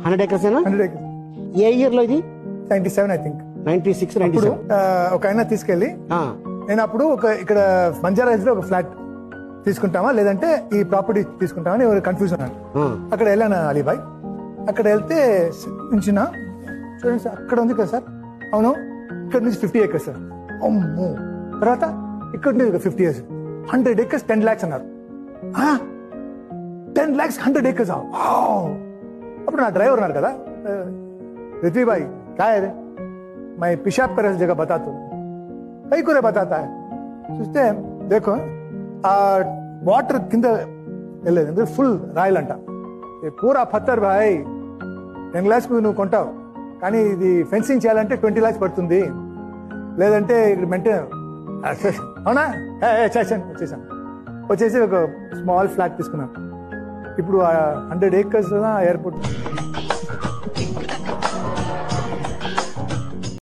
100 acres 100 acres. ఏ year లో ఇది? 97 I think. 96, అప్పుడు 97. ఒక ఆయన తీసుకెళ్ళి నేను అప్పుడు ఇక్కడ బంజారా హిల్స్ లో ఒక ఫ్లాట్ తీసుకుంటామా లేదంటే ఈ ప్రాపర్టీ తీసుకుంటామా అని కన్ఫ్యూజన్ ఉన్నాను. అక్కడ వెళ్ళాను అలీబాయ్. అక్కడ వెళ్తే ఉంచిన చూడండి సార్ అక్కడ ఉంది కదా సార్. అవును ఇక్కడ నుంచి 50 acres సార్. అమ్మో. తర్వాత ఇక్కడ నుంచి 50 years 100 acres 10 lakhs అన్నారు. 10 lakhs 100 acres. అప్పుడు నా డ్రైవర్ ఉన్నారు కదా, రిత్వి భాయ్ काय है मैं पेशाब करे जगह बताता हूँ कई को बताता है. చూస్తే देखो ఆ వాటర్ కింద వెళ్ళలేదు, ఫుల్ రాయలంట. పూరా పత్తర్ భాయ్ 10 lakhs నువ్వు కొంటావు కానీ ఇది ఫెన్సింగ్ చేయాలంటే 20 lakhs పడుతుంది, లేదంటే ఇక్కడ మెయింటైన్. అవునా వచ్చేసాను. వచ్చేసి ఒక స్మాల్ ఫ్లాట్ తీసుకున్నాను. ఇప్పుడు 100 acres ఎయిర్పోర్ట్.